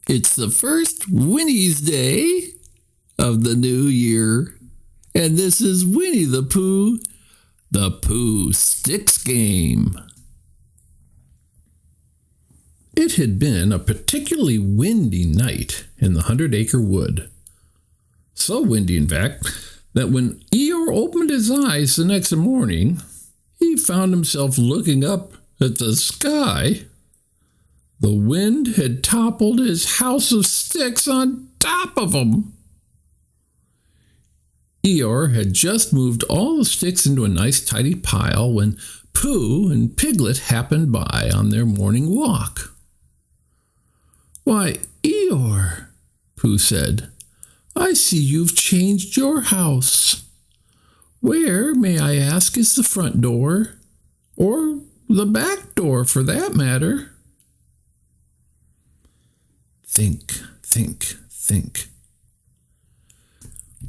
It's the first Winnie's Day of the new year, and this is Winnie the Pooh, the Poohsticks game. It had been a particularly windy night in the 100 Acre Wood. So windy, in fact, that when Eeyore opened his eyes the next morning, he found himself looking up at the sky. The wind had toppled his house of sticks on top of him. Eeyore had just moved all the sticks into a nice tidy pile when Pooh and Piglet happened by on their morning walk. "Why, Eeyore," Pooh said, "I see you've changed your house. Where, may I ask, is the front door? Or the back door, for that matter?" Think.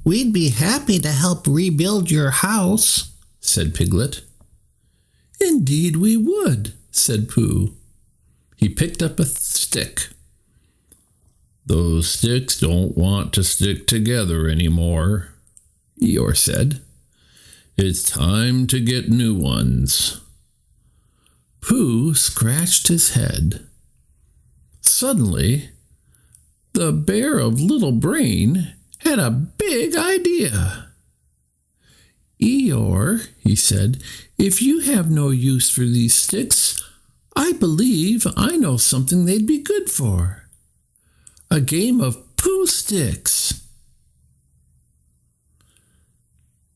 "We'd be happy to help rebuild your house," said Piglet. "Indeed we would," said Pooh. He picked up a stick. "Those sticks don't want to stick together anymore," Eeyore said. "It's time to get new ones." Pooh scratched his head. Suddenly, the bear of little brain had a big idea. "Eeyore," he said, "if you have no use for these sticks, I believe I know something they'd be good for. A game of Poohsticks."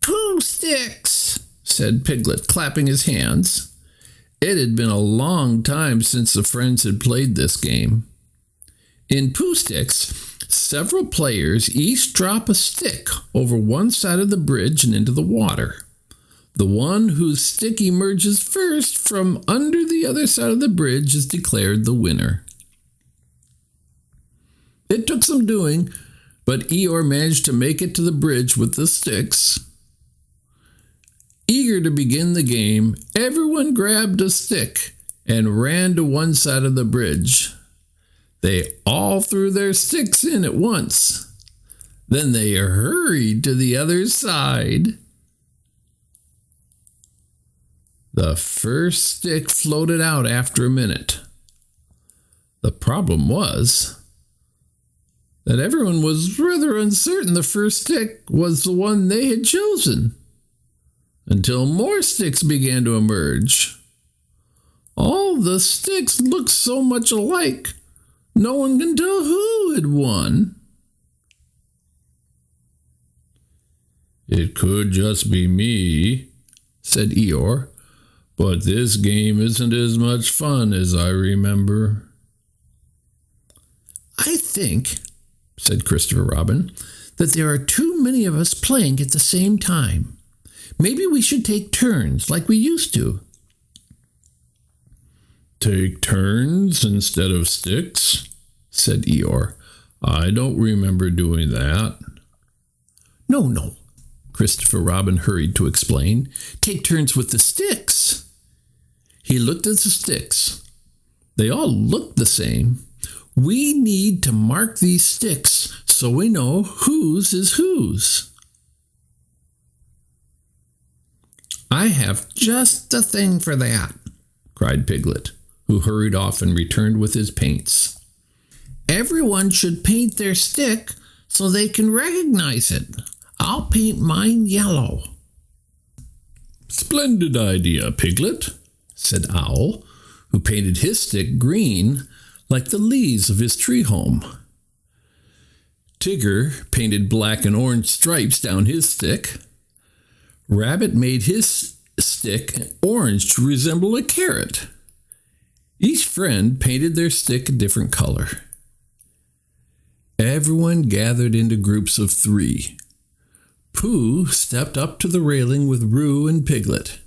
"Poohsticks," said Piglet, clapping his hands. It had been a long time since the friends had played this game. In Poohsticks, several players each drop a stick over one side of the bridge and into the water. The one whose stick emerges first from under the other side of the bridge is declared the winner. It took some doing, but Eeyore managed to make it to the bridge with the sticks. Eager to begin the game, everyone grabbed a stick and ran to one side of the bridge. They all threw their sticks in at once. Then they hurried to the other side. The first stick floated out after a minute. The problem was that everyone was rather uncertain the first stick was the one they had chosen, until more sticks began to emerge. All the sticks looked so much alike, no one can tell who had won. "It could just be me," said Eeyore, "but this game isn't as much fun as I remember." "I think," said Christopher Robin, "that there are too many of us playing at the same time. Maybe we should take turns like we used to." "Take turns instead of sticks?" said Eeyore. "I don't remember doing that." No, Christopher Robin hurried to explain. "Take turns with the sticks." He looked at the sticks. They all looked the same. "We need to mark these sticks so we know whose is whose." "I have just the thing for that," cried Piglet, who hurried off and returned with his paints. "Everyone should paint their stick so they can recognize it. I'll paint mine yellow." "Splendid idea, Piglet," said Owl, who painted his stick green like the leaves of his tree home. Tigger painted black and orange stripes down his stick. Rabbit made his stick orange to resemble a carrot. Each friend painted their stick a different color. Everyone gathered into groups of 3. Pooh stepped up to the railing with Roo and Piglet.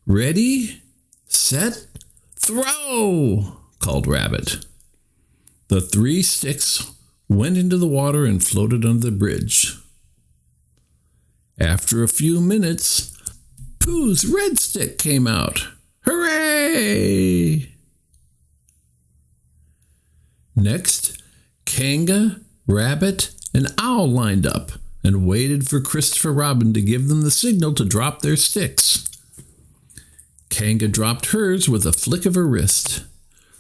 "Ready, set, throw!" called Rabbit. The 3 sticks went into the water and floated under the bridge. After a few minutes, Pooh's red stick came out. "Hooray!" Next, Kanga, Rabbit, and Owl lined up and waited for Christopher Robin to give them the signal to drop their sticks. Kanga dropped hers with a flick of her wrist.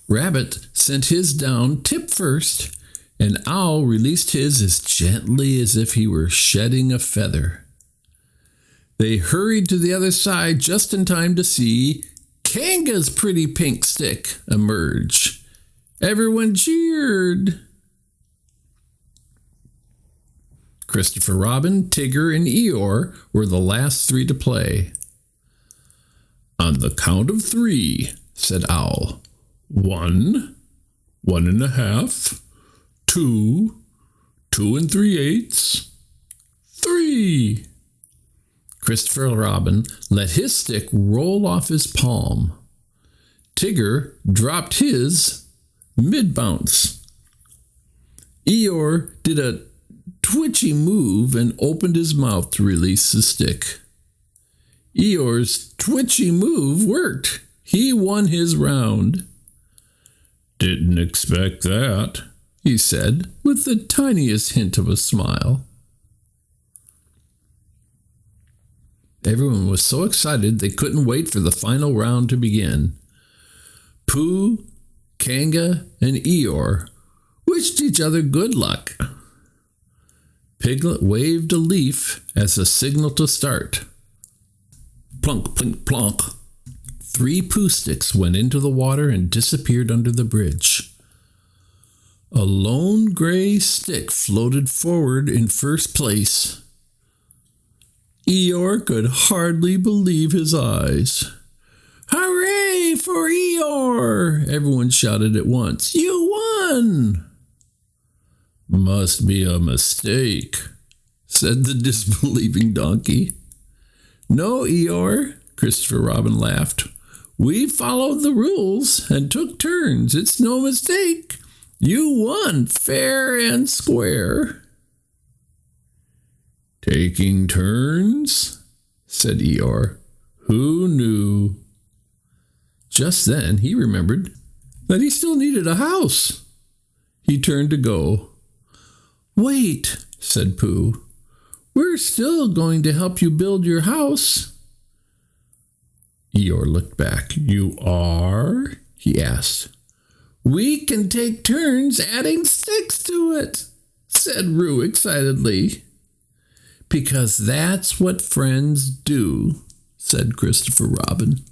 Rabbit sent his down tip first, and Owl released his as gently as if he were shedding a feather. They hurried to the other side just in time to see Kanga's pretty pink stick emerge. Everyone cheered. Christopher Robin, Tigger, and Eeyore were the last three to play. On the count of 3, said Owl. 1, 1.5, 2, 2 3/8, 3. Christopher Robin let his stick roll off his palm. Tigger dropped his mid-bounce. Eeyore did a twitchy move and opened his mouth to release the stick. Eeyore's twitchy move worked. He won his round. Didn't expect that, he said, with the tiniest hint of a smile. Everyone was so excited they couldn't wait for the final round to begin. Pooh, Kanga, and Eeyore wished each other good luck. Piglet waved a leaf as a signal to start. Plunk, plink, plonk. 3 Poohsticks went into the water and disappeared under the bridge. A lone gray stick floated forward in first place. Eeyore could hardly believe his eyes. Hooray for Eeyore! Everyone shouted at once. You won! Must be a mistake, said the disbelieving donkey. No, Eeyore, Christopher Robin laughed. We followed the rules and took turns. It's no mistake. You won fair and square. Taking turns? Said Eeyore. Who knew? Just then he remembered that he still needed a house. He turned to go. Wait, said Pooh. We're still going to help you build your house. Eeyore looked back. You are? He asked. We can take turns adding sticks to it, said Roo excitedly. Because that's what friends do, said Christopher Robin.